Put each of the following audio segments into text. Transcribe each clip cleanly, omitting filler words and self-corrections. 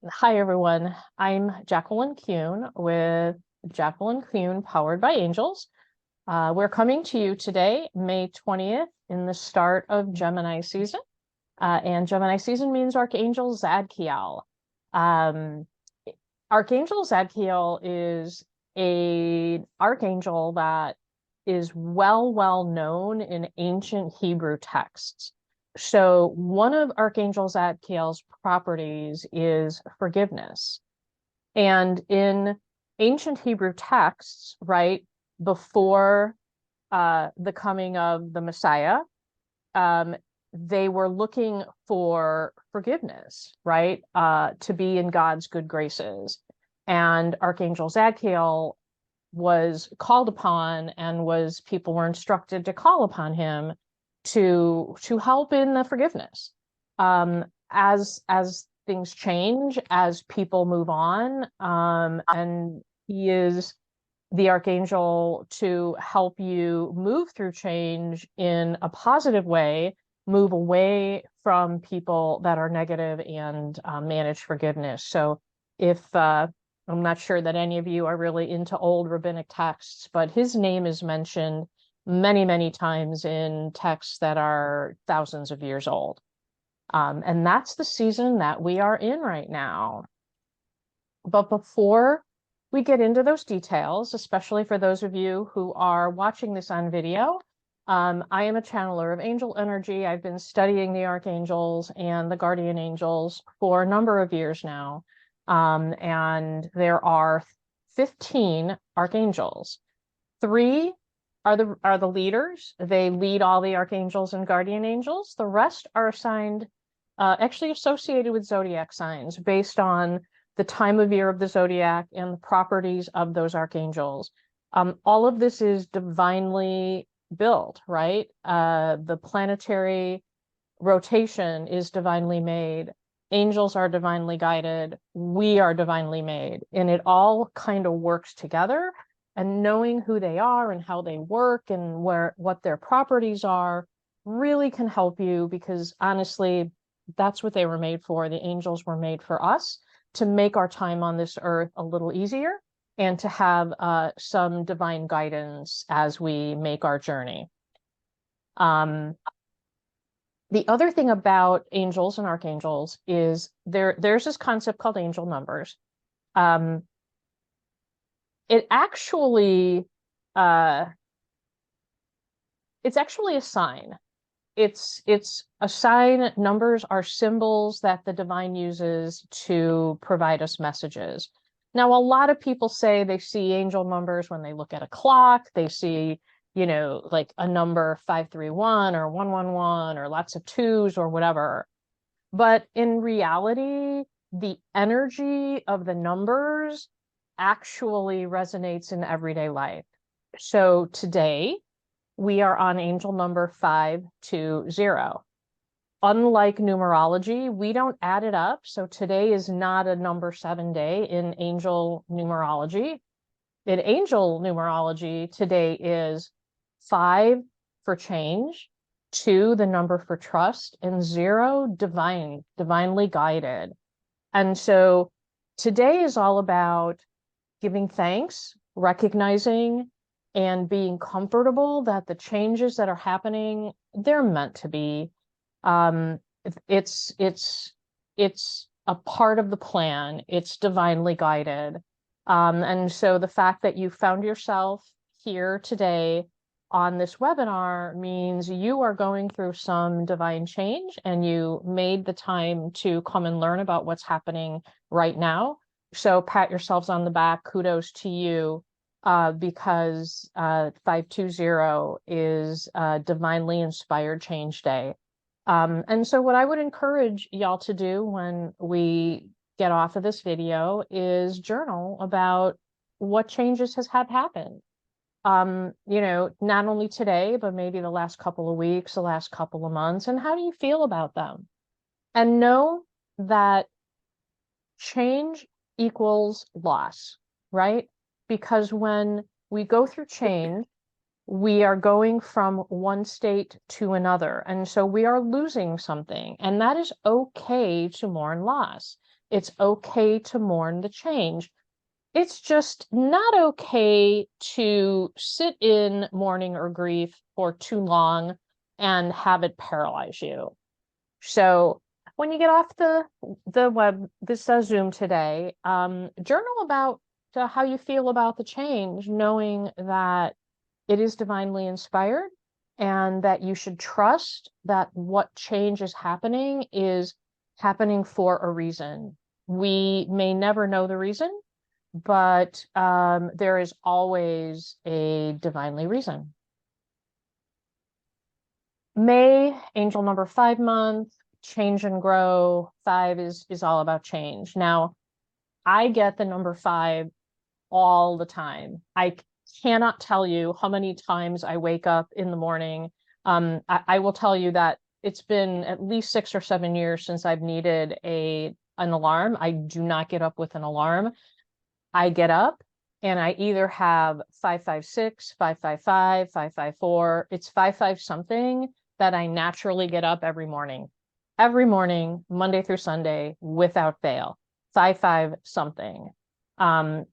Hi, everyone. I'm Jacqueline Kuhn with Jacqueline Kuhn, powered by angels. We're coming to you today, May 20th, in the start of Gemini season. And Gemini season means Archangel Zadkiel. Um, Archangel Zadkiel is an archangel that is well known in ancient Hebrew texts. So one of Archangel Zadkiel's properties is forgiveness. And in ancient Hebrew texts, right, before the coming of the Messiah, they were looking for forgiveness, right, to be in God's good graces. And Archangel Zadkiel was called upon, and people were instructed to call upon him to help in the forgiveness. As things change, as people move on, and he is the archangel to help you move through change in a positive way, move away from people that are negative, and manage forgiveness. So if I'm not sure that any of you are really into old rabbinic texts, but his name is mentioned many times in texts that are thousands of years old. And that's the season that we are in right now. But before we get into those details, especially for those of you who are watching this on video, I am a channeler of angel energy. I've been studying the archangels and the guardian angels for a number of years now. And there are 15 archangels. 3 are the leaders. They lead all the archangels and guardian angels. The rest are assigned, actually associated with zodiac signs based on the time of year of the zodiac and the properties of those archangels. All of this is divinely built, right? The planetary rotation is divinely made. Angels are divinely guided. We are divinely made. And it all kind of works together. And knowing who they are and how they work and what their properties are really can help you, because honestly, that's what they were made for. The angels were made for us, to make our time on this earth a little easier and to have some divine guidance as we make our journey. The other thing about angels and archangels is there's this concept called angel numbers. It's actually a sign. It's a sign. Numbers are symbols that the divine uses to provide us messages. Now, a lot of people say they see angel numbers when they look at a clock. They see, like a number 531 or 111 or lots of 2s or whatever. But in reality, the energy of the numbers actually resonates in everyday life. So today, we are on angel number 520. Unlike numerology, we don't add it up. So today is not a number 7 day in angel numerology. In angel numerology, today is 5 for change, 2 the number for trust, and 0 divinely guided. And so today is all about giving thanks, recognizing, and being comfortable that the changes that are happening, they're meant to be. It's a part of the plan. It's divinely guided. And so the fact that you found yourself here today on this webinar means you are going through some divine change, and you made the time to come and learn about what's happening right now. So pat yourselves on the back. Kudos to you, because 520 is a divinely inspired change day. And so what I would encourage y'all to do when we get off of this video is journal about what changes have happened. Not only today, but maybe the last couple of weeks, the last couple of months, and how do you feel about them? And know that change equals loss, right? Because when we go through change, we are going from one state to another. And so we are losing something, and that is okay to mourn loss. It's okay to mourn the change. It's just not okay to sit in mourning or grief for too long and have it paralyze you. So when you get off the web, this Zoom today, journal about how you feel about the change, knowing that it is divinely inspired and that you should trust that what change is happening for a reason. We may never know the reason, but there is always a divinely reason. May, angel number 5 month, change and grow. 5 is all about change. Now, I get the number 5 all the time. I cannot tell you how many times I wake up in the morning. I will tell you that it's been at least 6 or 7 years since I've needed an alarm. I do not get up with an alarm. I get up and I either have 556, 555, 554. It's 55 something that I naturally get up every morning, Monday through Sunday, without fail. 55 something. And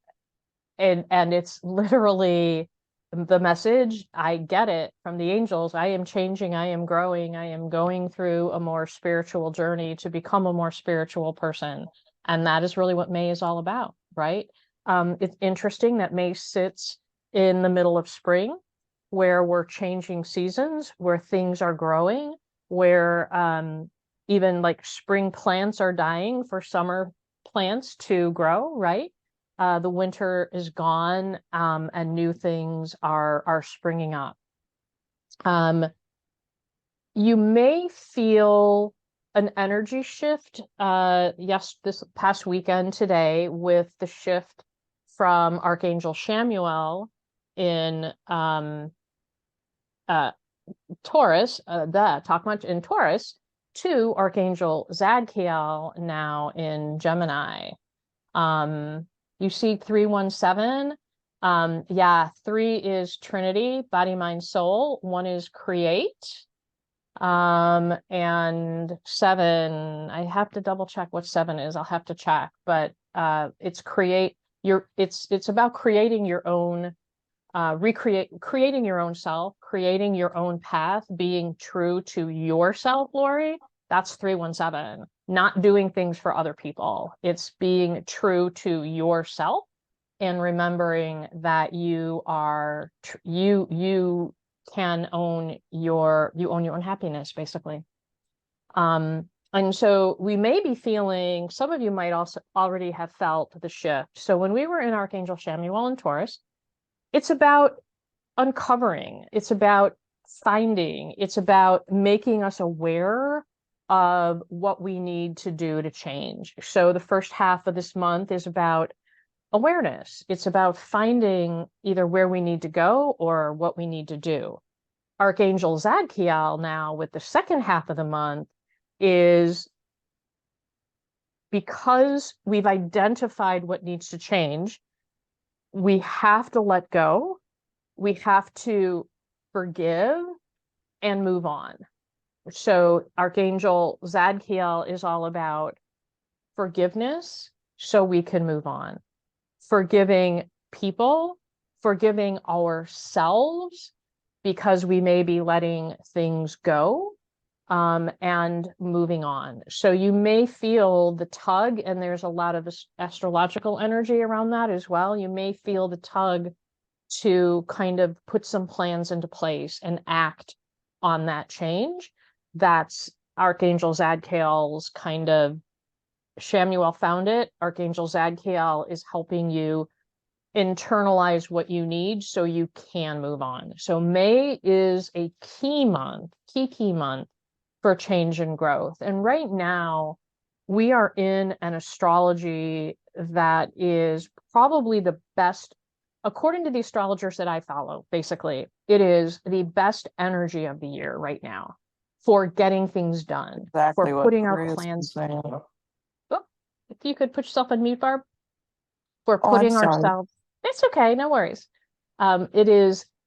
it's literally the message. I get it from the angels. I am changing. I am growing. I am going through a more spiritual journey to become a more spiritual person. And that is really what May is all about, right? It's interesting that May sits in the middle of spring, where we're changing seasons, where things are growing, where even like spring plants are dying for summer plants to grow, right? The winter is gone, and new things are springing up. You may feel an energy shift, yes, this past weekend today, with the shift from Archangel Shamuel in Taurus, in Taurus, to Archangel Zadkiel now in Gemini. You see 317. Yeah, 3 is Trinity, body, mind, soul. 1 is create. And 7, I have to double check what 7 is. I'll have to check, but it's it's about creating your own, creating your own self, creating your own path, being true to yourself, Lori. That's 317. Not doing things for other people. It's being true to yourself and remembering that you are you can own your own happiness, basically. And so we may be feeling, some of you might also already have felt the shift. So when we were in Archangel Shamuel in Taurus, it's about uncovering, it's about finding, it's about making us aware of what we need to do to change. So the first half of this month is about awareness. It's about finding either where we need to go or what we need to do. Archangel Zadkiel now, with the second half of the month, is because we've identified what needs to change, we have to let go, we have to forgive and move on. So Archangel Zadkiel is all about forgiveness so we can move on. Forgiving people, forgiving ourselves because we may be letting things go, and moving on. So you may feel the tug, and there's a lot of astrological energy around that as well. You may feel the tug to kind of put some plans into place and act on that change. That's Archangel Zadkiel's kind of, Shamuel found it. Archangel Zadkiel is helping you internalize what you need so you can move on. So May is a key month for change and growth. And right now, we are in an astrology that is probably the best, according to the astrologers that I follow, basically, it is the best energy of the year right now for getting things done, Exactly for what putting our Maria's plans. saying. Oh, if you could put yourself on mute, Barb. For Oh, I'm putting sorry. ourselves, it's okay, no worries.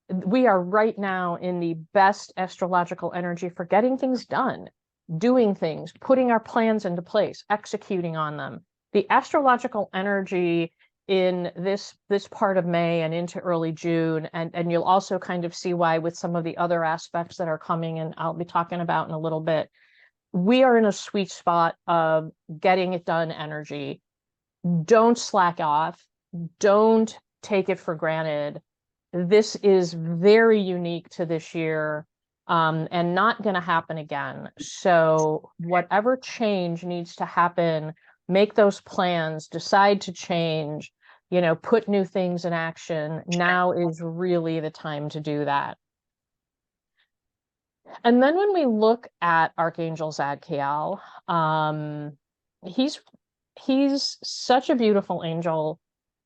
We are right now in the best astrological energy for getting things done, doing things, putting our plans into place, executing on them. The astrological energy in this part of May and into early June, and you'll also kind of see why with some of the other aspects that are coming, and I'll be talking about in a little bit, we are in a sweet spot of getting it done energy. Don't slack off. Don't take it for granted. This is very unique to this year, and not going to happen again. So whatever change needs to happen, make those plans, decide to change, put new things in action. Now is really the time to do that. And then when we look at Archangel Zadkiel, he's such a beautiful angel.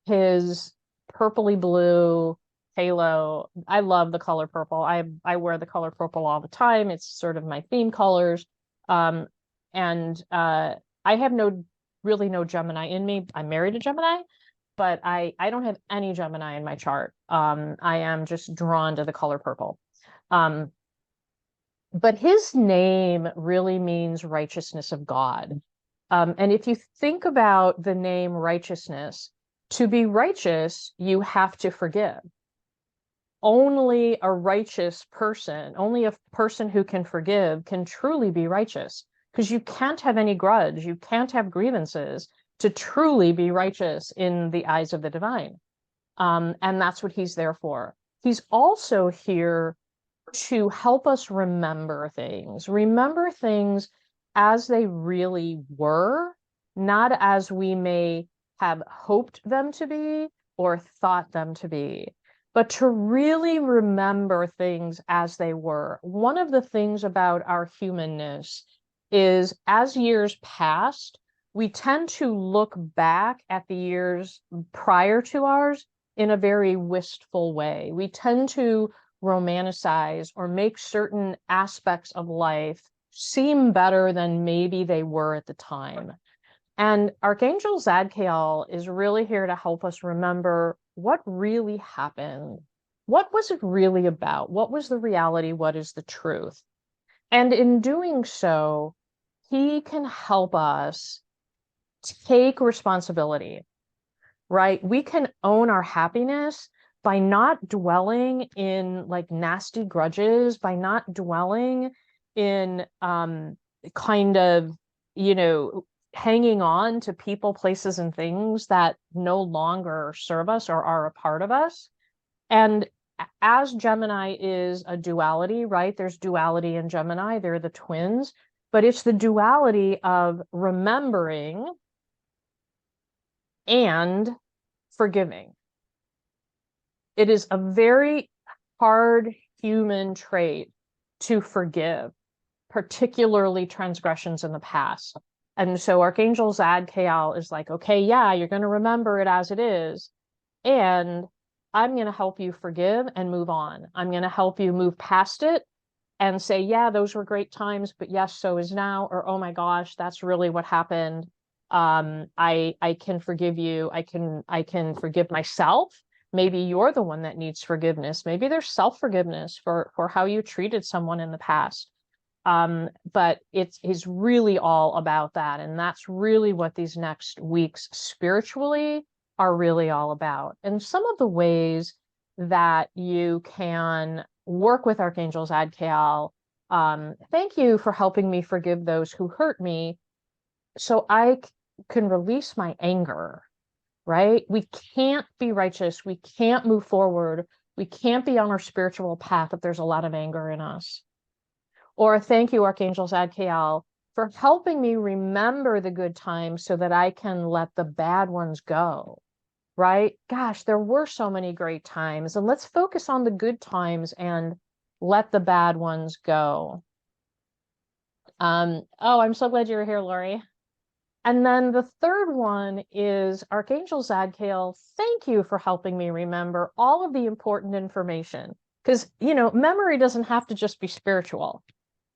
His purpley blue halo. I love the color purple. I wear the color purple all the time. It's sort of my theme colors. And I have really no Gemini in me. I'm married to Gemini, but I don't have any Gemini in my chart. I am just drawn to the color purple. But his name really means righteousness of God. And if you think about the name righteousness, to be righteous, you have to forgive. Only a righteous person, only a person who can forgive can truly be righteous, because you can't have any grudge, you can't have grievances to truly be righteous in the eyes of the divine. And that's what he's there for. He's also here to help us remember things as they really were, not as we may have hoped them to be or thought them to be, but to really remember things as they were. One of the things about our humanness is, as years passed, we tend to look back at the years prior to ours in a very wistful way. We tend to romanticize or make certain aspects of life seem better than maybe they were at the time. And Archangel Zadkiel is really here to help us remember what really happened. What was it really about? What was the reality? What is the truth? And in doing so, he can help us take responsibility, right? We can own our happiness by not dwelling in like nasty grudges, by not dwelling in kind of, hanging on to people, places, and things that no longer serve us or are a part of us. And as Gemini is a duality, right? There's duality in Gemini, they're the twins, but it's the duality of remembering and forgiving. It is a very hard human trait to forgive, particularly transgressions in the past. And so Archangel Zadkiel is like, okay, yeah, you're going to remember it as it is. And I'm going to help you forgive and move on. I'm going to help you move past it and say, yeah, those were great times, but yes, so is now. Or, oh my gosh, that's really what happened. I can forgive you. I can forgive myself. Maybe you're the one that needs forgiveness. Maybe there's self-forgiveness for how you treated someone in the past. But it's really all about that. And that's really what these next weeks spiritually are really all about. And some of the ways that you can work with Archangel Zadkiel, thank you for helping me forgive those who hurt me so I can release my anger, right? We can't be righteous. We can't move forward. We can't be on our spiritual path if there's a lot of anger in us. Or thank you, Archangel Zadkiel, for helping me remember the good times so that I can let the bad ones go, right? Gosh, there were so many great times, and let's focus on the good times and let the bad ones go. Oh, I'm so glad you're here, Lori. And then the third one is Archangel Zadkiel, thank you for helping me remember all of the important information. Because, memory doesn't have to just be spiritual.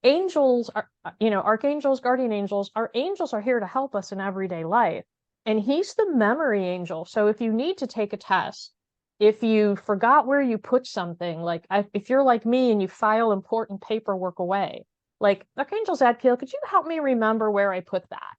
Angels are, archangels, guardian angels, our angels are here to help us in everyday life. And he's the memory angel. So if you need to take a test, if you forgot where you put something, like if you're like me and you file important paperwork away, like Archangel Zadkiel, could you help me remember where I put that?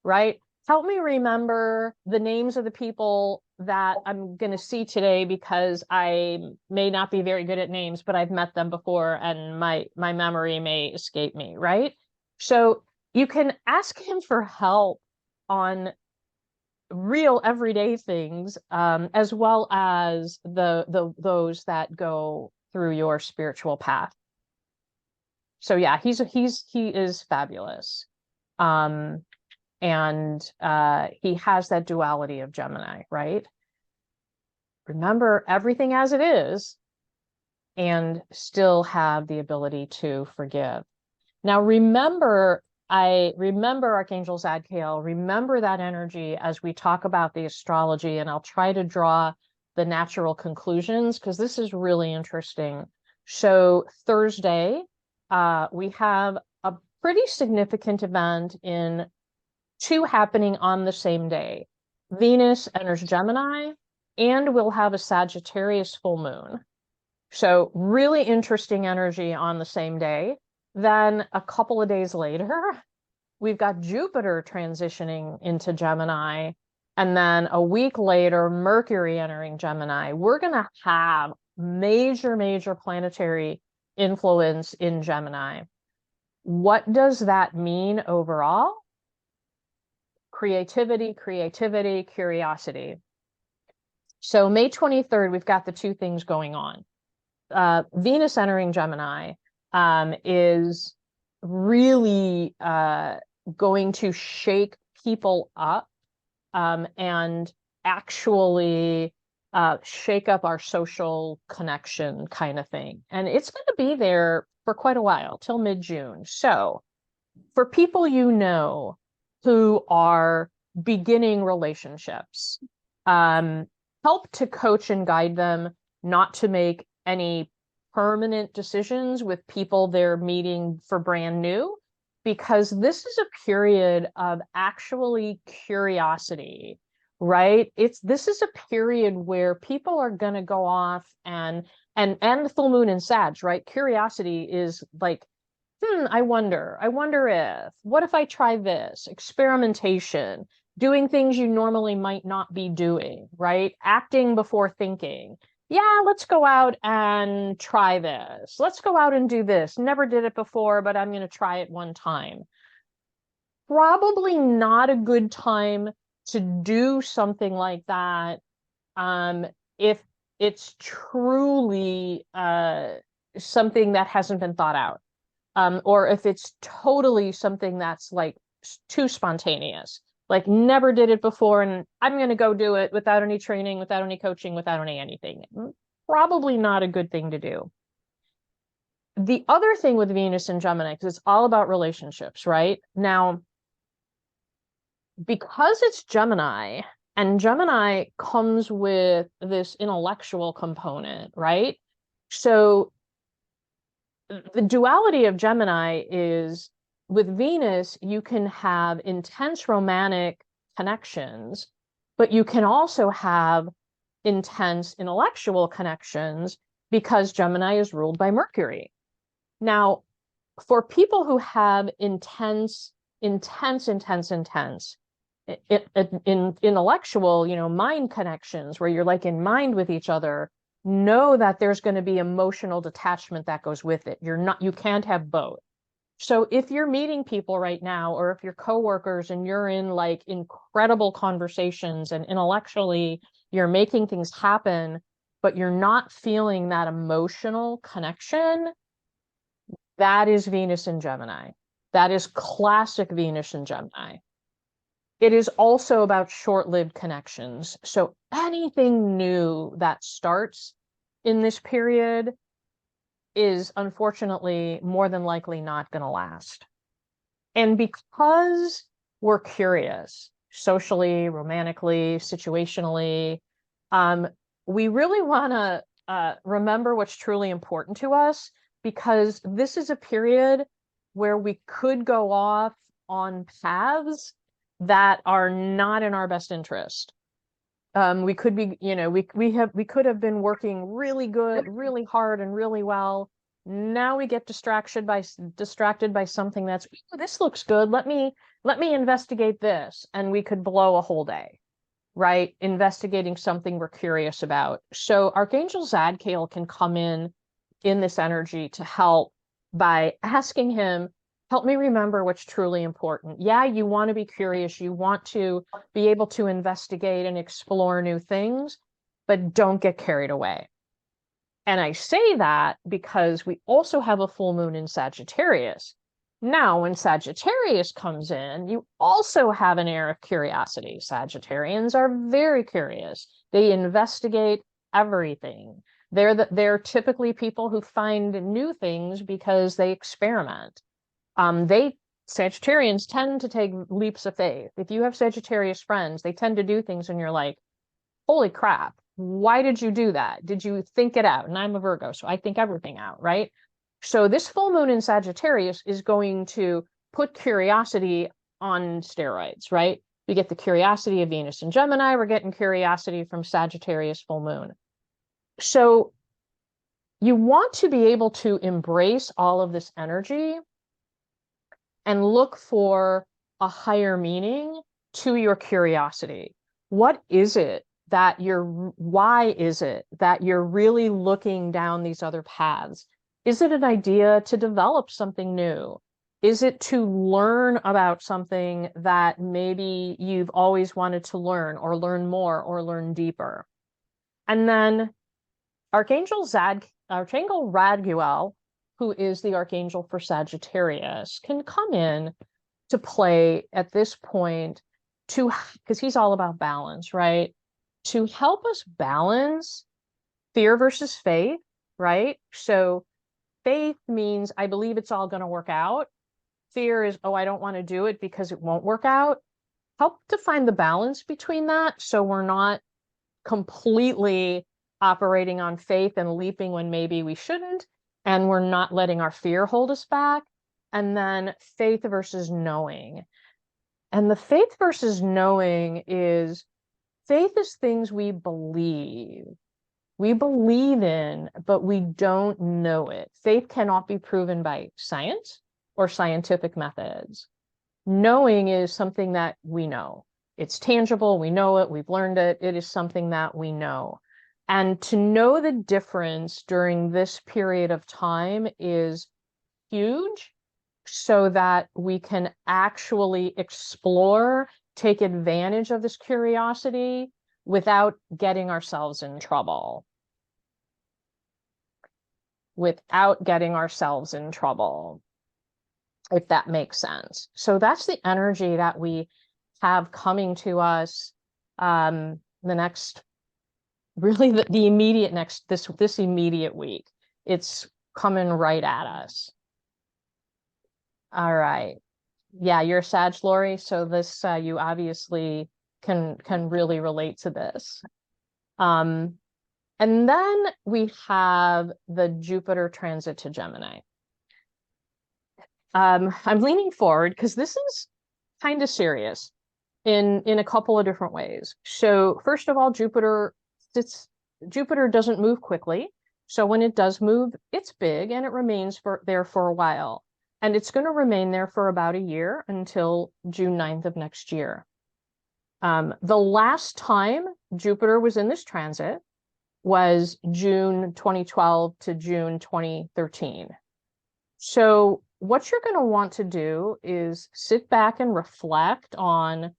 Right? help me remember the names of the people that I'm going to see today, because I may not be very good at names, but I've met them before and my memory may escape me, right? So you can ask him for help on real everyday things, as well as those that go through your spiritual path. So yeah, he is fabulous. And he has that duality of Gemini, right? Remember everything as it is and still have the ability to forgive. Now, I remember Archangel Zadkiel, remember that energy as we talk about the astrology, and I'll try to draw the natural conclusions because this is really interesting. So Thursday, we have a pretty significant event in two happening on the same day. Venus enters Gemini, and we'll have a Sagittarius full moon. So really interesting energy on the same day. Then a couple of days later, we've got Jupiter transitioning into Gemini. And then a week later, Mercury entering Gemini. We're going to have major planetary influence in Gemini. What does that mean overall? Creativity, curiosity. So May 23rd, we've got the two things going on. Venus entering Gemini is really going to shake people up and actually shake up our social connection kind of thing. And it's going to be there for quite a while, till mid-June. So for people you know who are beginning relationships, help to coach and guide them not to make any permanent decisions with people they're meeting for brand new, because this is a period of actually curiosity, right? This is a period where people are going to go off and the full moon in Sag, right? Curiosity is like, I wonder if, what if I try this? Experimentation, doing things you normally might not be doing, right? Acting before thinking. Yeah, let's go out and try this. Let's go out and do this. Never did it before, but I'm going to try it one time. Probably not a good time to do something like that if it's truly something that hasn't been thought out. Or if it's totally something that's like too spontaneous, like never did it before and I'm going to go do it without any training, without any coaching, without any anything. Probably not a good thing to do. The other thing with Venus and Gemini, because it's all about relationships, right? Now, because it's Gemini, and Gemini comes with this intellectual component, right? So the duality of Gemini is, with Venus, you can have intense romantic connections, but you can also have intense intellectual connections because Gemini is ruled by Mercury. Now, for people who have intense intellectual, mind connections where you're like in mind with each other, know that there's going to be emotional detachment that goes with it. You can't have both. So if you're meeting people right now, or if you're coworkers and you're in like incredible conversations and intellectually you're making things happen, but you're not feeling that emotional connection, that is Venus in Gemini. That is classic Venus in Gemini. It is also about short-lived connections. So anything new that starts in this period is unfortunately more than likely not going to last. And because we're curious, socially, romantically, situationally, we really want to remember what's truly important to us, because this is a period where we could go off on paths that are not in our best interest. We could be, we could have been working really good, really hard, and really well, Now we get distracted by something that's, "Ooh, this looks good. Let me investigate this." And we could blow a whole day, right? Investigating something we're curious about. So Archangel Zadkiel can come in this energy to help by asking him, help me remember what's truly important. Yeah, you want to be curious, you want to be able to investigate and explore new things, but don't get carried away. And I say that because we also have a full moon in Sagittarius. Now, when Sagittarius comes in, you also have an air of curiosity. Sagittarians are very curious. They investigate everything. They're typically people who find new things because they experiment. Sagittarians tend to take leaps of faith. If you have Sagittarius friends, they tend to do things and you're like, holy crap, why did you do that? Did you think it out? And I'm a Virgo, so I think everything out, right? So this full moon in Sagittarius is going to put curiosity on steroids, right? We get the curiosity of Venus and Gemini, we're getting curiosity from Sagittarius full moon. So you want to be able to embrace all of this energy and look for a higher meaning to your curiosity. What is it that why is it that you're really looking down these other paths? Is it an idea to develop something new? Is it to learn about something that maybe you've always wanted to learn, or learn more, or learn deeper? And then Archangel Raguel, who is the archangel for Sagittarius, can come in to play at this point because he's all about balance, right? To help us balance fear versus faith, right? So faith means I believe it's all going to work out. Fear is, oh, I don't want to do it because it won't work out. Help to find the balance between that so we're not completely operating on faith and leaping when maybe we shouldn't, and we're not letting our fear hold us back. And then faith versus knowing. And the faith versus knowing is, faith is things we believe. We believe in, but we don't know it. Faith cannot be proven by science or scientific methods. Knowing is something that we know. It's tangible, we know it, we've learned it, it is something that we know. And to know the difference during this period of time is huge, so that we can actually explore, take advantage of this curiosity without getting ourselves in trouble. Without getting ourselves in trouble, if that makes sense. So that's the energy that we have coming to us the next, really the immediate next, this immediate week. It's coming right at us. All right. Yeah, you're a Sag, Lori, so this you obviously can really relate to this. And then we have the Jupiter transit to Gemini. I'm leaning forward because this is kind of serious in a couple of different ways. So first of all, Jupiter doesn't move quickly. So when it does move, it's big and it remains there for a while. And it's going to remain there for about a year until June 9th of next year. The last time Jupiter was in this transit was June 2012 to June 2013. So what you're going to want to do is sit back and reflect on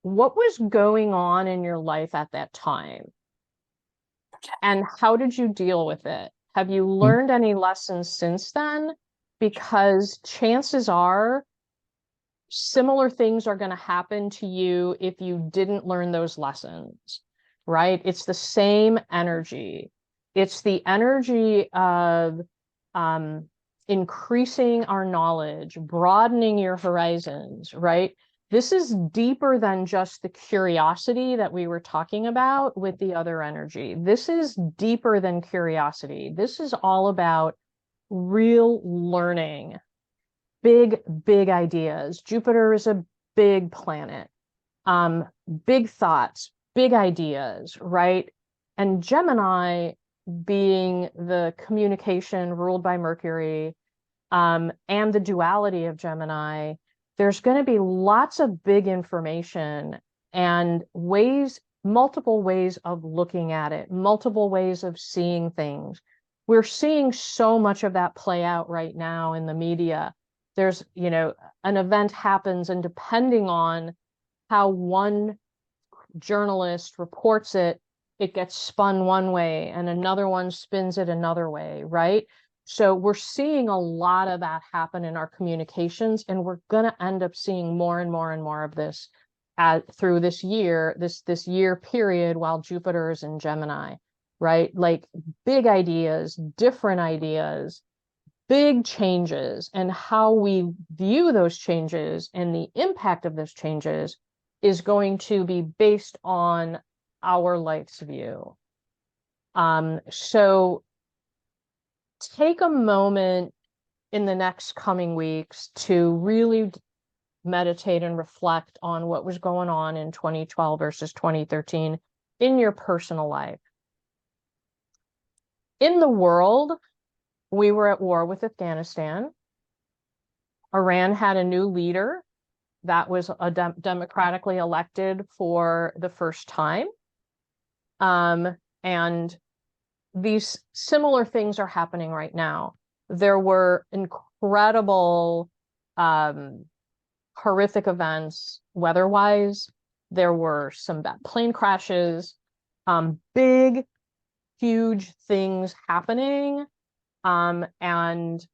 what was going on in your life at that time. And how did you deal with it? Have you learned any lessons since then? Because chances are similar things are going to happen to you if you didn't learn those lessons, right? It's the same energy. It's the energy of increasing our knowledge, broadening your horizons, right? This is deeper than just the curiosity that we were talking about with the other energy. This is deeper than curiosity. This is all about real learning, big ideas. Jupiter is a big planet, big thoughts, big ideas, right? And Gemini being the communication ruled by Mercury, and the duality of Gemini, there's going to be lots of big information and multiple ways of looking at it, multiple ways of seeing things. We're seeing so much of that play out right now in the media. There's, an event happens, and depending on how one journalist reports it, it gets spun one way and another one spins it another way, right? So we're seeing a lot of that happen in our communications, and we're going to end up seeing more and more and more of this through this year period while Jupiter is in Gemini, right? Like big ideas, different ideas, big changes, and how we view those changes and the impact of those changes is going to be based on our life's view. So take a moment in the next coming weeks to really meditate and reflect on what was going on in 2012 versus 2013 in your personal life. In the world, we were at war with Afghanistan. Iran had a new leader that was democratically elected for the first time. And these similar things are happening right now. There were incredible, horrific events weather-wise. There were some bad plane crashes, big, huge things happening, and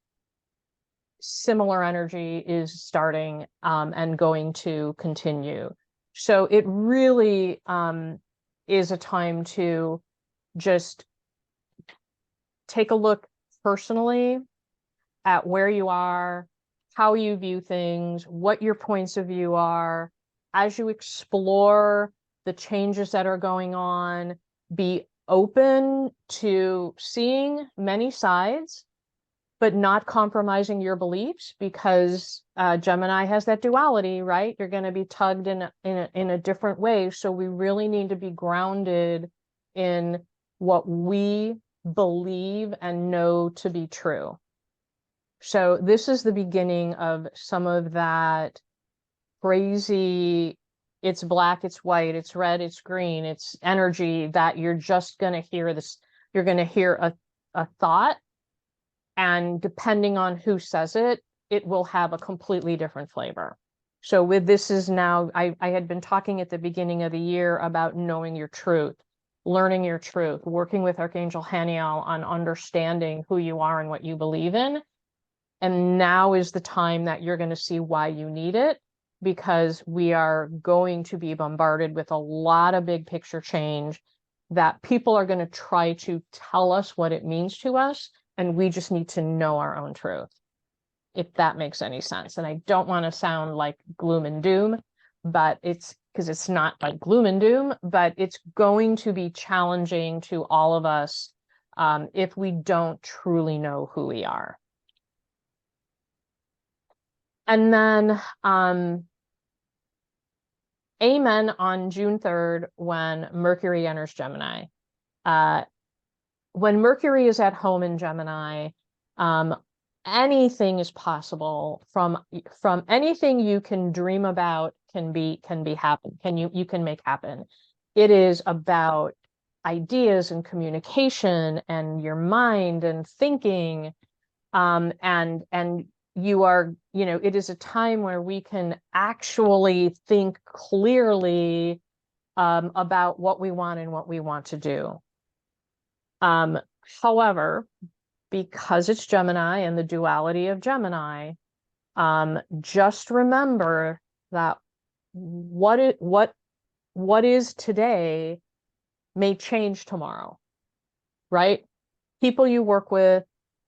similar energy is starting and going to continue. So it really is a time to just take a look personally at where you are, how you view things, what your points of view are. As you explore the changes that are going on, be open to seeing many sides, but not compromising your beliefs, because Gemini has that duality, right? You're going to be tugged in a different way. So we really need to be grounded in what we believe and know to be true. So this is the beginning of some of that crazy, it's black, it's white, it's red, it's green, it's energy that you're just going to hear this. You're going to hear a thought, and depending on who says it, it will have a completely different flavor. So with this is now, I had been talking at the beginning of the year about knowing your truth, learning your truth, working with Archangel Haniel on understanding who you are and what you believe in. And now is the time that you're going to see why you need it, because we are going to be bombarded with a lot of big picture change that people are going to try to tell us what it means to us. And we just need to know our own truth, if that makes any sense. And I don't want to sound like gloom and doom, but it's because it's not like gloom and doom, but it's going to be challenging to all of us if we don't truly know who we are. And then amen on June 3rd, when Mercury enters Gemini. When Mercury is at home in Gemini, anything is possible. From anything you can dream about can happen. You can make happen. It is about ideas and communication and your mind and thinking, and you are, it is a time where we can actually think clearly about what we want and what we want to do. However, because it's Gemini and the duality of Gemini, just remember that what is today may change tomorrow, right? People you work with,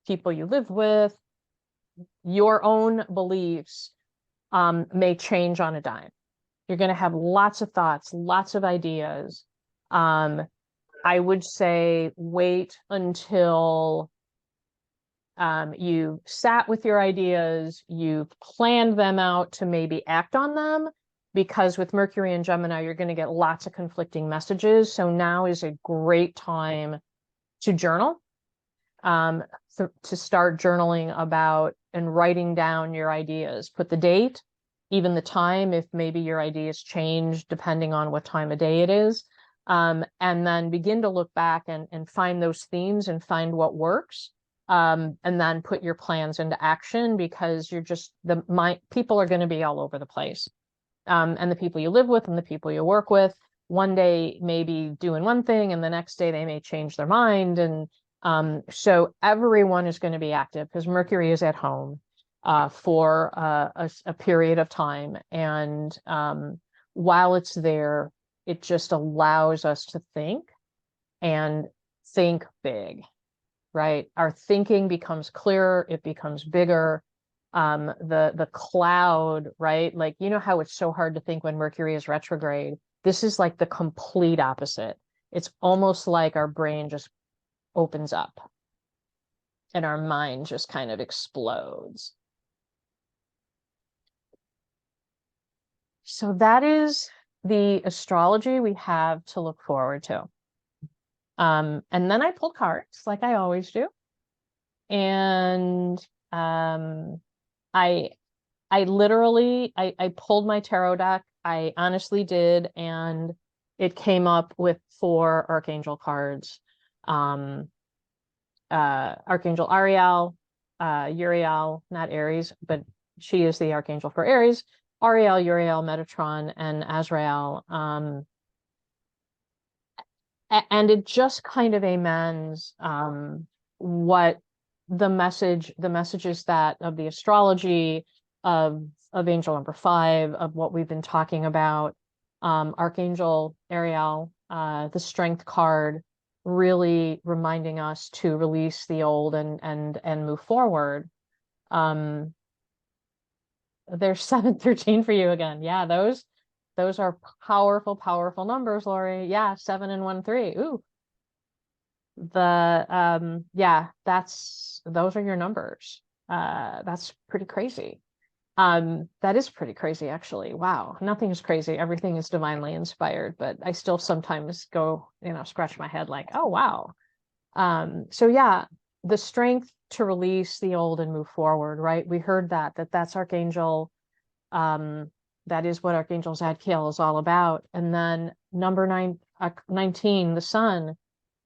people you live with, your own beliefs may change on a dime. You're going to have lots of thoughts, lots of ideas. I would say wait until you've sat with your ideas, you've planned them out to maybe act on them, because with Mercury and Gemini, you're going to get lots of conflicting messages. So now is a great time to journal, to start journaling about and writing down your ideas. Put the date, even the time, if maybe your ideas change depending on what time of day it is. And then begin to look back and find those themes and find what works. And then put your plans into action, because you're just, people are going to be all over the place. And the people you live with and the people you work with, one day may be doing one thing and the next day they may change their mind. And so everyone is going to be active, because Mercury is at home for a period of time. And while it's there, it just allows us to think, and think big, right? Our thinking becomes clearer, it becomes bigger. The cloud, right? Like, you know how it's so hard to think when Mercury is retrograde? This is like the complete opposite. It's almost like our brain just opens up and our mind just kind of explodes. So that is the astrology we have to look forward to. And then I pulled cards like I always do. And I literally pulled my tarot deck. I honestly did, and it came up with 4 archangel cards. Archangel Ariel, Uriel, not Aries, but she is the archangel for Aries. Ariel, Uriel, Metatron, and Azrael. And it just kind of amens what the messages that of the astrology of angel number 5, of what we've been talking about. Archangel Ariel, the strength card, really reminding us to release the old and move forward. There's 713 for you again. Yeah, those are powerful numbers, Lori. Yeah, 7 and 1 3. Ooh. Yeah, those are your numbers. That's pretty crazy. That is pretty crazy, actually. Wow, nothing is crazy. Everything is divinely inspired, but I still sometimes go, scratch my head like, oh, wow. So yeah, the strength to release the old and move forward, right? We heard that's Archangel. That is what Archangel Zadkiel is all about. And then number 19, the sun.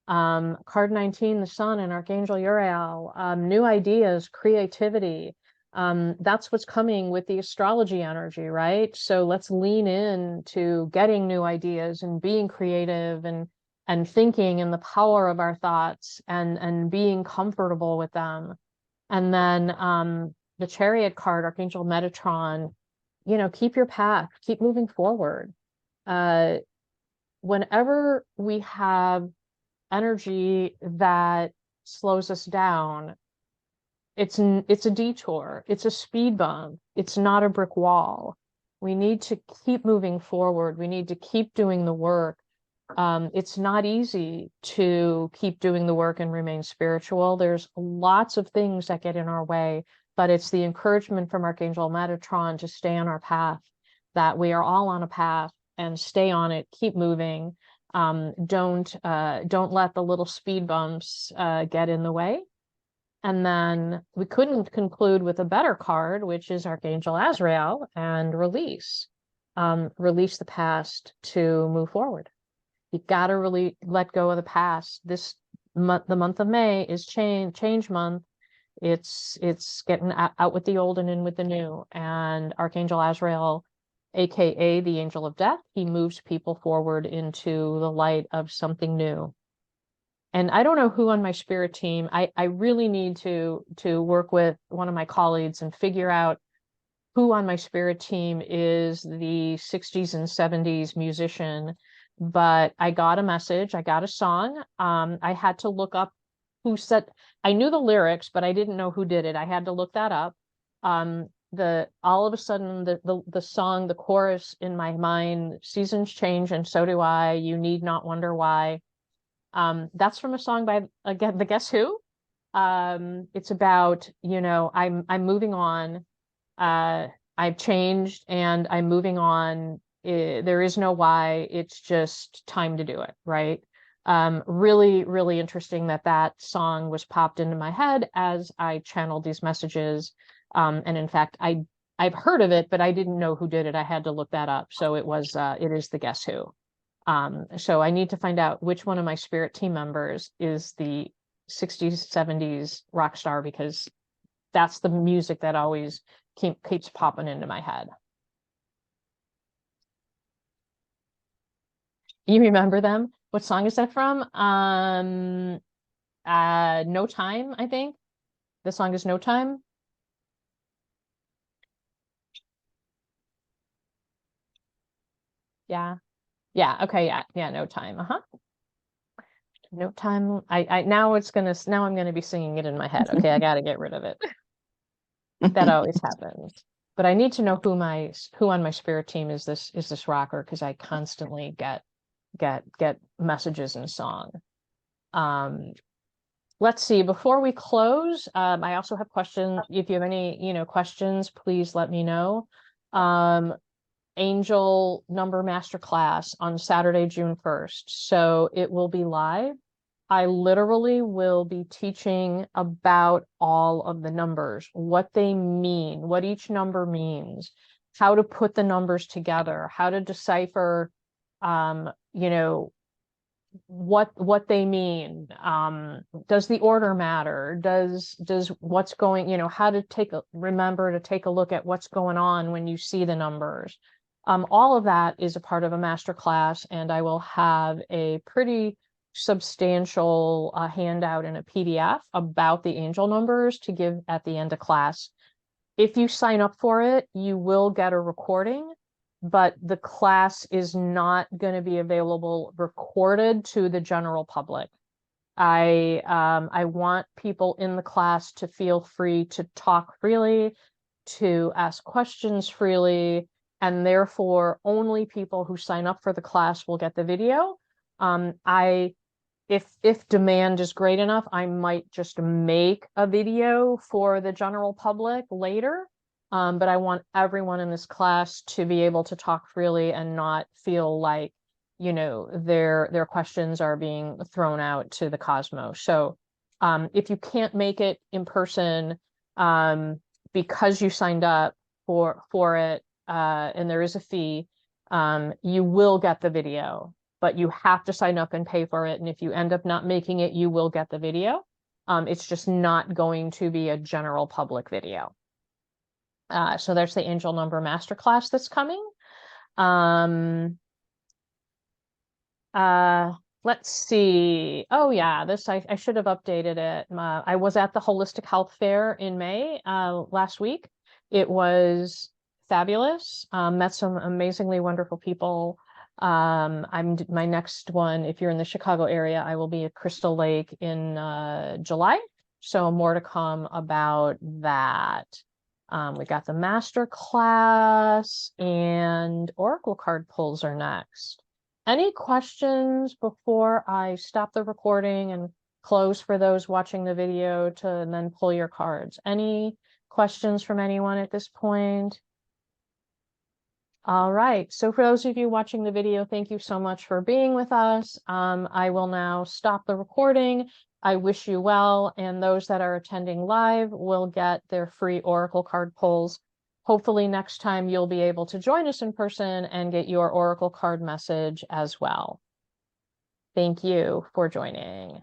Card 19, the sun, and Archangel Uriel. New ideas, creativity. That's what's coming with the astrology energy, right? So let's lean in to getting new ideas and being creative and thinking in the power of our thoughts and being comfortable with them. And then the Chariot card, Archangel Metatron, keep your path, keep moving forward. Whenever we have energy that slows us down, it's a detour, it's a speed bump, it's not a brick wall. We need to keep moving forward, we need to keep doing the work. It's not easy to keep doing the work and remain spiritual. There's lots of things that get in our way, but it's the encouragement from Archangel Metatron to stay on our path, that we are all on a path, and stay on it, keep moving. Don't let the little speed bumps get in the way. And then we couldn't conclude with a better card, which is Archangel Azrael and release. Release the past to move forward. You got to really let go of the past. This month, the month of May, is change month. It's getting out with the old and in with the new. And Archangel Azrael, aka the angel of death, he moves people forward into the light of something new. And I don't know who on my spirit team, I really need to work with one of my colleagues and figure out who on my spirit team is the 60s and 70s musician. But I got a message, I got a song. I had to look up who said, I knew the lyrics, but I didn't know who did it. I had to look that up. All of a sudden the song, the chorus in my mind, seasons change and so do I, you need not wonder why. That's from a song by, again, the Guess Who. It's about, I'm moving on. I've changed and I'm moving on. There is no why. It's just time to do it, right? Really, really interesting that that song was popped into my head as I channeled these messages. And in fact, I've heard of it, but I didn't know who did it. I had to look that up. So it is the Guess Who. So I need to find out which one of my spirit team members is the 60s, 70s rock star, because that's the music that always keeps popping into my head. You remember them? What song is that from? No Time, I think. The song is No Time. Yeah. Yeah. Okay. Yeah. Yeah. No Time. Uh-huh. No Time. Now I'm gonna be singing it in my head. Okay. I gotta get rid of it. That always happens. But I need to know who on my spirit team is this rocker, because I constantly get messages in song. Let's see, before we close, I also have questions. If you have any, questions, please let me know. Angel Number Masterclass on Saturday, June 1st. So it will be live. I literally will be teaching about all of the numbers, what they mean, what each number means, how to put the numbers together, how to decipher, what they mean. Does the order matter? Does what's going, how to remember to take a look at what's going on when you see the numbers. All of that is a part of a master class, and I will have a pretty substantial handout in a PDF about the angel numbers to give at the end of class. If you sign up for it, you will get a recording, but the class is not going to be available recorded to the general public. I want people in the class to feel free to talk freely, to ask questions freely, and therefore only people who sign up for the class will get the video. If demand is great enough, I might just make a video for the general public later. But I want everyone in this class to be able to talk freely and not feel like, their questions are being thrown out to the cosmos. So if you can't make it in person, because you signed up for it, and there is a fee, you will get the video, but you have to sign up and pay for it. And if you end up not making it, you will get the video. It's just not going to be a general public video. So there's the Angel Number Masterclass that's coming. Let's see. Oh yeah, I should have updated it. I was at the Holistic Health Fair in May last week. It was fabulous. Met some amazingly wonderful people. My next one, if you're in the Chicago area, I will be at Crystal Lake in July. So more to come about that. We got the master class, and Oracle card pulls are next. Any questions before I stop the recording and close for those watching the video to then pull your cards? Any questions from anyone at this point? All right. So for those of you watching the video, thank you so much for being with us. I will now stop the recording. I wish you well, and those that are attending live will get their free Oracle card pulls. Hopefully next time you'll be able to join us in person and get your Oracle card message as well. Thank you for joining.